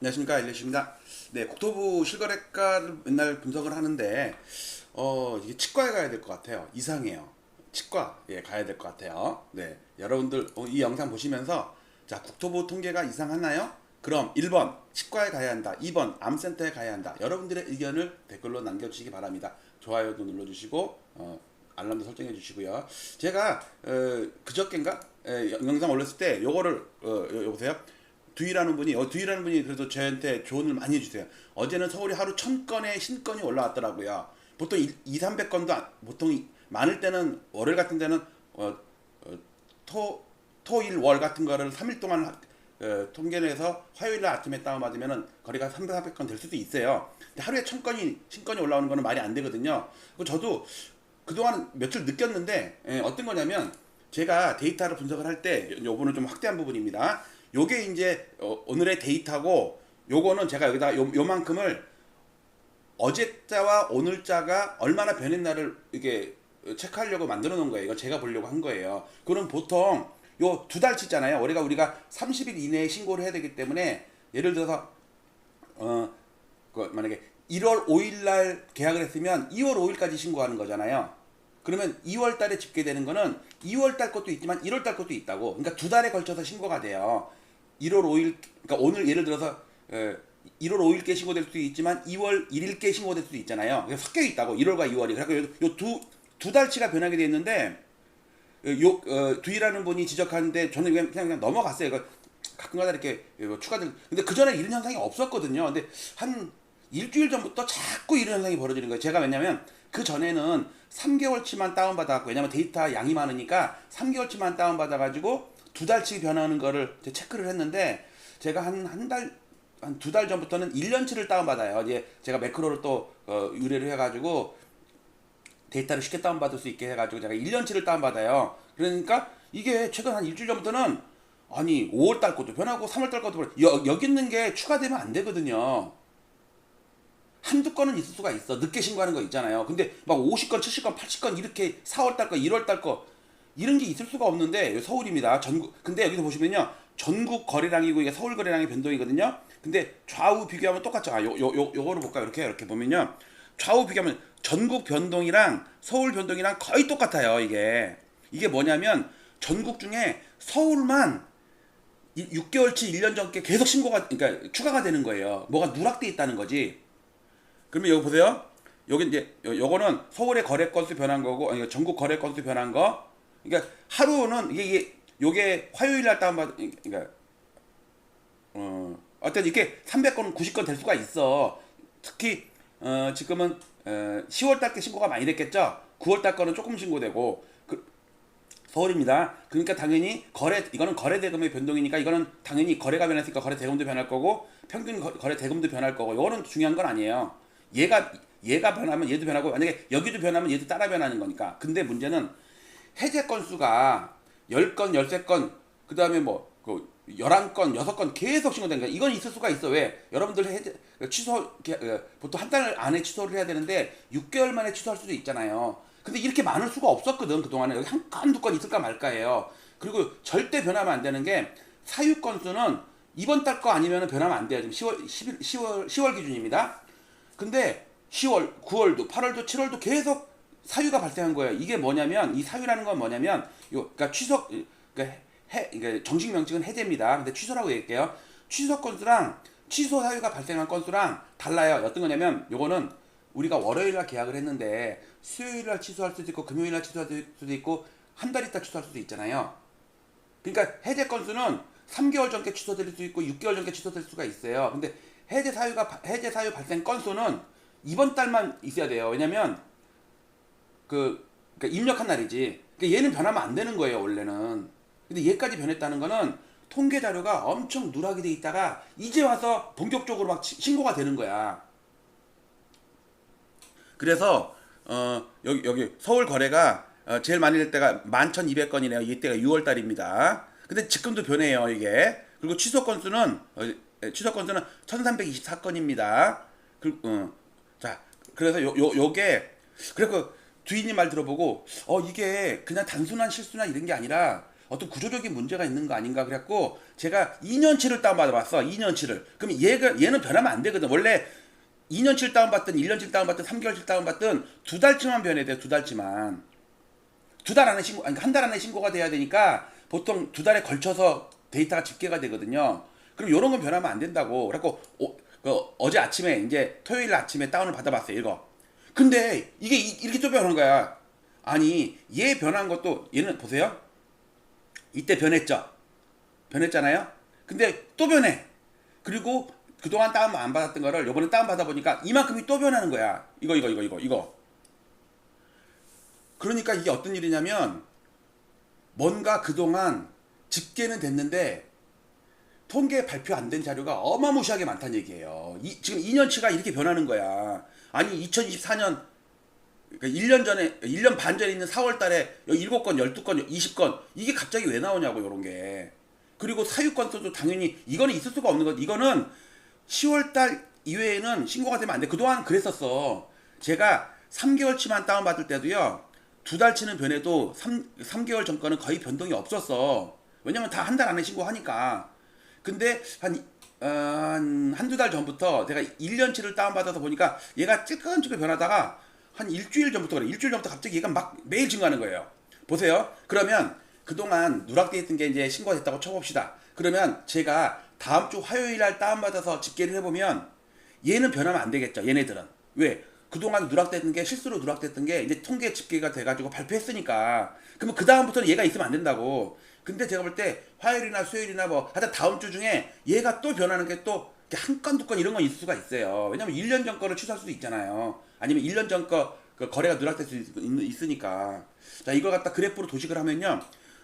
안녕하십니까, 일레시입니다. 네, 국토부 실거래가를 맨날 분석을 하는데 이게 치과에 가야 될 것 같아요. 이상해요. 치과 가야 될 것 같아요. 네, 여러분들 이 영상 보시면서 자, 국토부 통계가 이상하나요? 그럼 1번 치과에 가야 한다. 2번 암센터에 가야 한다. 여러분들의 의견을 댓글로 남겨주시기 바랍니다. 좋아요도 눌러주시고 알람도 설정해 주시고요. 제가 그저께인가 영상 올렸을 때 요거를 여보세요? 두이라는 분이 그래도 저한테 조언을 많이 해주세요. 어제는 서울이 하루 1000건의 신건이 올라왔더라고요. 보통 300건도 보통 많을 때는 월요일 같은 데는 어, 토일 월 같은 거를 3일 동안 통계내서 화요일 날 아침에 다운받으면 거리가 300, 400건 될 수도 있어요. 근데 하루에 1000건이 신건이 올라오는 거는 말이 안 되거든요. 저도 그동안 며칠 느꼈는데 어떤 거냐면 제가 데이터를 분석을 할 때 요거는 좀 확대한 부분입니다. 요게 이제 오늘의 데이터고 요거는 제가 여기다 요만큼을 어제자와 오늘자가 얼마나 변했나를 이게 체크하려고 만들어 놓은 거예요. 이거 제가 보려고 한 거예요. 그럼 보통 요 두 달치잖아요. 우리가 30일 이내에 신고를 해야 되기 때문에 예를 들어서 만약에 1월 5일 날 계약을 했으면 2월 5일까지 신고하는 거잖아요. 그러면 2월 달에 집계되는 거는 2월 달 것도 있지만 1월 달 것도 있다고. 그러니까 두 달에 걸쳐서 신고가 돼요. 1월 5일, 그러니까 오늘 예를 들어서 1월 5일께 신고될 수도 있지만 2월 1일께 신고될 수도 있잖아요. 섞여 있다고. 1월과 2월이. 그래서 요 두 달치가 변하게 돼 있는데 두이라는 분이 지적하는데 저는 그냥 넘어갔어요. 이거 가끔가다 이렇게 추가된. 근데 그 전에 이런 현상이 없었거든요. 근데 한 일주일 전부터 자꾸 이런 현상이 벌어지는 거예요. 제가 왜냐면 그 전에는 3개월치만 다운받아갖고 왜냐면 데이터 양이 많으니까 3개월치만 다운받아가지고 두 달치 변하는 거를 체크를 했는데 제가 한 두 달 전부터는 1년치를 다운받아요. 이제 제가 매크로를 또 의뢰를 해가지고 데이터를 쉽게 다운받을 수 있게 해가지고 제가 1년치를 다운받아요. 그러니까 이게 최근 한 일주일 전부터는 아니 5월달 것도 변하고 3월달 것도 변하고 여기 있는 게 추가되면 안 되거든요. 한두 건은 있을 수가 있어. 늦게 신고하는 거 있잖아요. 근데 막 50건, 70건, 80건 이렇게 4월달 거, 1월달 거 이런 게 있을 수가 없는데 서울입니다. 전국. 근데 여기서 보시면요. 전국 거래량이고 이게 서울 거래량의 변동이거든요. 근데 좌우 비교하면 똑같죠. 요거를 볼까요? 이렇게 보면요. 좌우 비교하면 전국 변동이랑 서울 변동이랑 거의 똑같아요. 이게 뭐냐면 전국 중에 서울만 6개월치 1년 전께 계속 그러니까 추가가 되는 거예요. 뭐가 누락돼 있다는 거지. 그러면 여기 보세요. 여기 이제 요거는 서울의 거래 건수 변한 거고 아니, 전국 거래 건수 변한 거. 그러니까 하루는 요게 화요일 날 다운받 그러니까 어떤 이렇게 300건, 90건 될 수가 있어. 특히 지금은 10월 달께 신고가 많이 됐겠죠. 9월 달 거는 조금 신고되고 서울입니다. 그러니까 당연히 이거는 거래 대금의 변동이니까 이거는 당연히 거래가 변했으니까 거래 대금도 변할 거고 평균 거래 대금도 변할 거고 이거는 중요한 건 아니에요. 얘가 변하면 얘도 변하고 만약에 여기도 변하면 얘도 따라 변하는 거니까. 근데 문제는 해제 건수가 10건, 13건, 그 다음에 그 11건, 6건 계속 신고된 거야. 이건 있을 수가 있어. 왜? 여러분들 보통 한 달 안에 취소를 해야 되는데 6개월 만에 취소할 수도 있잖아요. 근데 이렇게 많을 수가 없었거든, 그동안에. 여기 한 건, 두 건 있을까 말까예요. 그리고 절대 변하면 안 되는 게 사유 건수는 이번 달 거 아니면 변하면 안 돼요. 지금 10월 기준입니다. 근데 10월, 9월도, 8월도, 7월도 계속 사유가 발생한 거예요. 이게 뭐냐면 이 사유라는 건 뭐냐면 그러니까 그러니까 정식 명칭은 해제입니다. 근데 취소라고 얘기할게요. 취소 건수랑 취소 사유가 발생한 건수랑 달라요. 어떤 거냐면 요거는 우리가 월요일 날 계약을 했는데 수요일 날 취소할 수도 있고 금요일 날 취소할 수도 있고 한 달 있다 취소할 수도 있잖아요. 그러니까 해제 건수는 3개월 전께 취소될 수 있고 6개월 전께 취소될 수가 있어요. 근데 해제 사유 발생 건수는 이번 달만 있어야 돼요. 왜냐면 그러니까 입력한 날이지. 그러니까 얘는 변하면 안 되는 거예요, 원래는. 근데 얘까지 변했다는 거는 통계 자료가 엄청 누락이 돼 있다가 이제 와서 본격적으로 막 신고가 되는 거야. 그래서 여기 서울 거래가 제일 많이 될 때가 11,200건이네요. 이때가 6월 달입니다. 근데 지금도 변해요, 이게. 그리고 취소 건수는 1,324건입니다. 자, 그래서 요게 그래서 주인님 말 들어보고 이게 그냥 단순한 실수나 이런 게 아니라 어떤 구조적인 문제가 있는 거 아닌가 그래갖고 제가 2년치를 다운받아봤어. 2년치를. 그럼 얘는 변하면 안 되거든. 원래 2년치를 다운받든 1년치를 다운받든 3개월치를 다운받든 2달치만 변해야 돼요. 2달치만. 2달 안에 신고, 아니 한 달 안에 신고가 돼야 되니까 보통 2달에 걸쳐서 데이터가 집계가 되거든요. 그럼 이런 건 변하면 안 된다고. 그래갖고 어제 아침에 이제 토요일 아침에 다운을 받아봤어요. 이거. 근데 이게 이렇게 또 변한 거야. 아니 얘 변한 것도 얘는 보세요. 이때 변했죠. 변했잖아요. 근데 또 변해. 그리고 그동안 다운 안 받았던 거를 요번에 다운 받아 보니까 이만큼이 또 변하는 거야. 이거. 그러니까 이게 어떤 일이냐면 뭔가 그동안 집계는 됐는데 통계 발표 안 된 자료가 어마무시하게 많다는 얘기예요. 지금 2년치가 이렇게 변하는 거야. 아니 2024년 그러니까 1년 전에 1년 반 전에 있는 4월 달에 7건, 12건, 20건 이게 갑자기 왜 나오냐고 요런 게. 그리고 사유 건수도 당연히 이거는 있을 수가 없는 것. 이거는 10월 달 이외에는 신고가 되면 안 돼. 그동안 그랬었어. 제가 3개월치만 다운받을 때도요. 2달치는 변해도 3개월 전 거는 거의 변동이 없었어. 왜냐면 다 한 달 안에 신고하니까. 근데 한두 달 전부터 내가 1년치를 다운받아서 보니까 얘가 찔끔찔끔 변하다가 한 일주일 전부터 그래. 일주일 전부터 갑자기 얘가 막 매일 증가하는 거예요. 보세요. 그러면 그동안 누락돼 있던 게 이제 신고가 됐다고 쳐봅시다. 그러면 제가 다음 주 화요일 날 다운받아서 집계를 해보면 얘는 변하면 안 되겠죠. 얘네들은. 왜? 그동안 누락됐던 게 실수로 누락됐던 게 이제 통계 집계가 돼가지고 발표했으니까. 그러면 그 다음부터는 얘가 있으면 안 된다고. 근데 제가 볼 때 화요일이나 수요일이나 뭐 하여튼 다음 주 중에 얘가 또 변하는 게 또 한 건, 두 건 이런 건 있을 수가 있어요. 왜냐면 1년 전 거를 취소할 수도 있잖아요. 아니면 1년 전 거 그 거래가 누락될 수 있으니까. 자, 이걸 갖다 그래프로 도식을 하면요.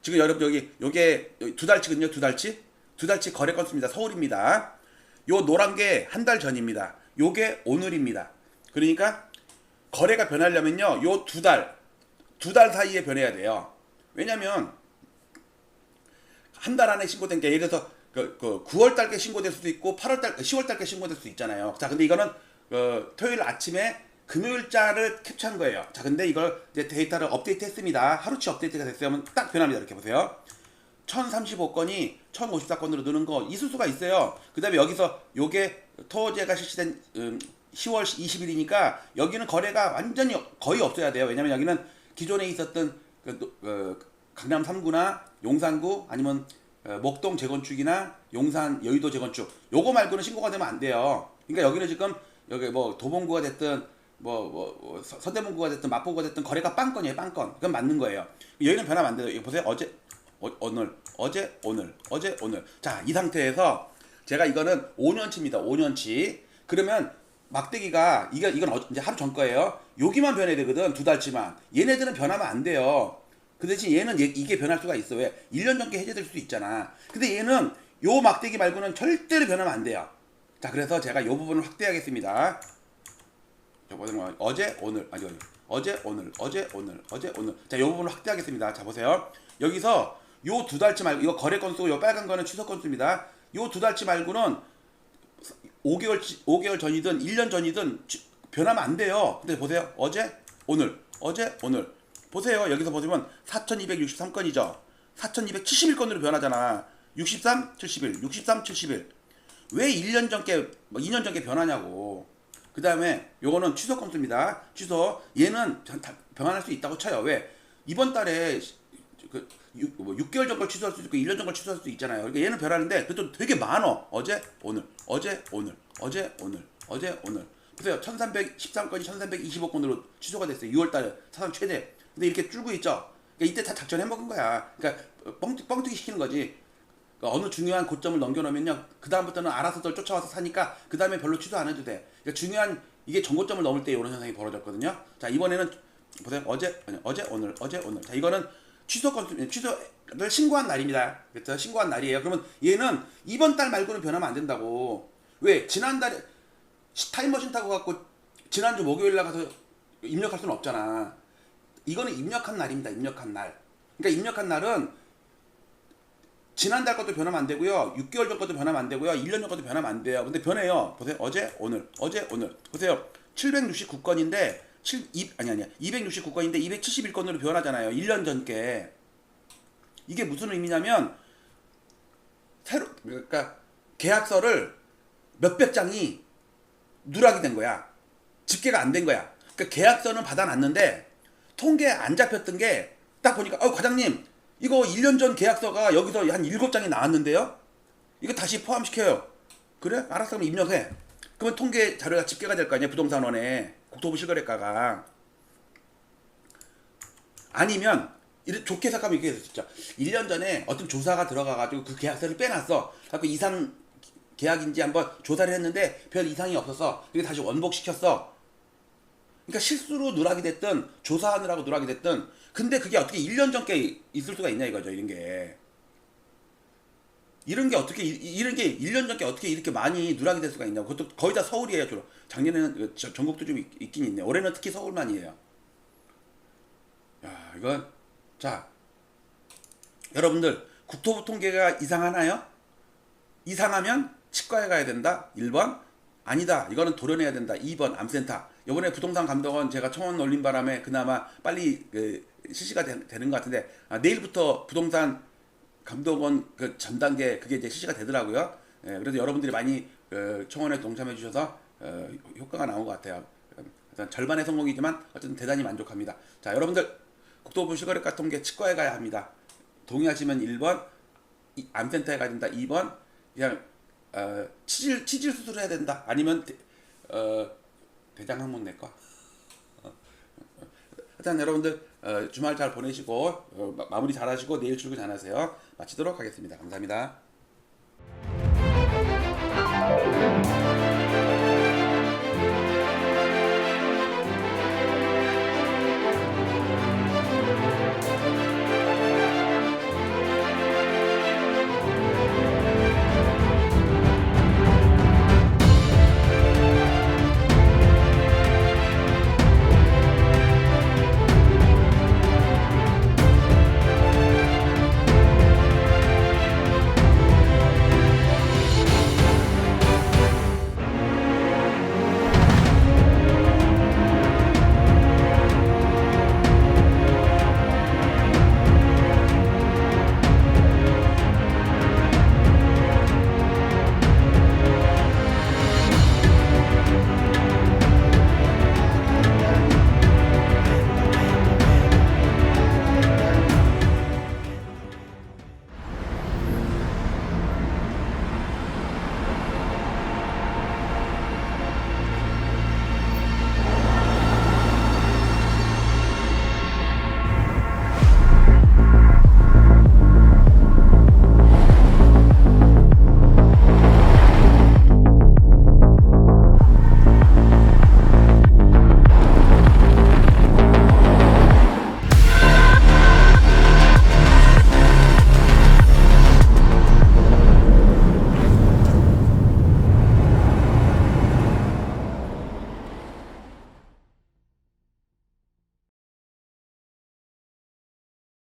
지금 여러분 요게 2달치거든요. 2달치 거래 건수입니다. 서울입니다. 요 노란 게 한 달 전입니다. 요게 오늘입니다. 그러니까 거래가 변하려면요. 요 두 달 사이에 변해야 돼요. 왜냐면 한 달 안에 신고된 게 예를 들어서 9월 달께 신고될 수도 있고 10월 달께 신고될 수도 있잖아요. 자, 근데 이거는 토요일 아침에 금요일 자를 캡처한 거예요. 자, 근데 이걸 이제 데이터를 업데이트 했습니다. 하루치 업데이트가 됐어요. 하면 딱 변합니다. 이렇게 보세요. 1035건이 1054건으로 느는 거 있을 수가 있어요. 그 다음에 여기서 요게 토제가 실시된 10월 20일이니까 여기는 거래가 완전히 거의 없어야 돼요. 왜냐면 여기는 기존에 있었던 강남 3구나 용산구 아니면 목동 재건축이나 용산 여의도 재건축 요거 말고는 신고가 되면 안 돼요. 그러니까 여기는 지금 여기 뭐 도봉구가 됐든 서대문구가 됐든 마포구가 됐든 거래가 빵건이에요. 빵건. 그건 맞는 거예요. 여기는 변하면 안 돼요. 이거 보세요. 어제 오늘. 자, 이 상태에서 제가 이거는 5년치입니다. 5년치. 그러면 막대기가 이건 이제 하루 전 거예요. 여기만 변해야 되거든. 2달치만. 얘네들은 변하면 안 돼요. 그 대신 얘는 이게 변할 수가 있어. 왜? 1년 전께 해제될 수도 있잖아. 근데 얘는 요 막대기 말고는 절대로 변하면 안 돼요. 자, 그래서 제가 요 부분을 확대하겠습니다. 어제 오늘. 자, 요 부분을 확대하겠습니다. 자, 보세요. 여기서 요 2달치 말고 이거 거래 건수고 요 빨간 거는 취소 건수입니다. 요 2달치 말고는 5개월 전이든 1년 전이든 변하면 안 돼요. 근데 보세요. 어제 오늘. 보세요. 여기서 보시면 4263건이죠. 4271건으로 변하잖아. 63, 71. 왜 1년 전께 2년 전께 변하냐고. 그 다음에 요거는 취소 건수입니다. 취소. 얘는 변할 수 있다고 쳐요. 왜? 이번 달에 6개월 전 걸 취소할 수 있고 1년 전 걸 취소할 수도 있잖아요. 그러니까 얘는 변하는데 그것도 되게 많어. 어제 오늘. 보세요. 1313건이 1325건으로 취소가 됐어요. 6월 달에 사상 최대. 근데 이렇게 줄고 있죠. 그러니까 이때 다 작전해 먹은 거야. 그러니까 뻥튀기 시키는 거지. 그러니까 어느 중요한 고점을 넘겨놓으면요, 그 다음부터는 알아서들 쫓아와서 사니까 그 다음에 별로 취소 안 해도 돼. 그러니까 중요한 이게 전고점을 넘을 때 이런 현상이 벌어졌거든요. 자, 이번에는 보세요. 어제 오늘. 자, 이거는 취소를 신고한 날입니다. 그렇죠? 신고한 날이에요. 그러면 얘는 이번 달 말고는 변하면 안 된다고. 왜? 지난달에 타임머신 타고 갖고 지난주 목요일 나가서 입력할 수는 없잖아. 이거는 입력한 날입니다. 입력한 날. 그러니까 입력한 날은 지난달 것도 변하면 안 되고요. 6개월 전 것도 변하면 안 되고요. 1년 전 것도 변하면 안 돼요. 근데 변해요. 보세요. 어제 오늘. 보세요. 769건인데 269건인데 271건으로 변하잖아요. 1년 전 게. 이게 무슨 의미냐면 그러니까 계약서를 몇백 장이 누락이 된 거야. 집계가 안 된 거야. 그러니까 계약서는 받아놨는데 통계에 안 잡혔던 게 딱 보니까 과장님 이거 1년 전 계약서가 여기서 한 7장이 나왔는데요. 이거 다시 포함시켜요. 그래? 알았어. 그럼 입력해. 그러면 통계 자료가 집계가 될 거 아니야. 부동산원에 국토부 실거래가가. 아니면 좋게 생각하면 이렇게 됐었죠. 1년 전에 어떤 조사가 들어가가지고 그 계약서를 빼놨어. 그래서 이상 계약인지 한번 조사를 했는데 별 이상이 없어서 이게 다시 원복시켰어. 그러니까 실수로 누락이 됐든 조사하느라고 누락이 됐든 근데 그게 어떻게 1년 전께 있을 수가 있냐 이거죠. 이런 게. 이런 게 1년 전께 어떻게 이렇게 많이 누락이 될 수가 있냐고. 그것도 거의 다 서울이에요. 주로. 작년에는 전국도 좀 있긴 있네. 올해는 특히 서울만이에요. 야, 이건 자, 여러분들 국토부 통계가 이상하나요? 이상하면 치과에 가야 된다. 1번. 아니다. 이거는 도려내야 된다. 2번. 암센터. 이번에 부동산 감독원 제가 청원 올린 바람에 그나마 빨리 실시가 되는 것 같은데 내일부터 부동산 감독원 그 전 단계 그게 이제 실시가 되더라고요. 예, 그래서 여러분들이 많이 청원에 동참해 주셔서 효과가 나온 것 같아요. 일단 절반의 성공이지만 어쨌든 대단히 만족합니다. 자, 여러분들 국토부 실거래가 통계 치과에 가야 합니다. 동의하시면 1번, 암센터에 가야 된다. 2번, 그냥 치질 수술을 해야 된다. 아니면 대장 항문 내과. 하여튼 여러분들 주말 잘 보내시고 마무리 잘 하시고 내일 출근 잘하세요. 마치도록 하겠습니다. 감사합니다.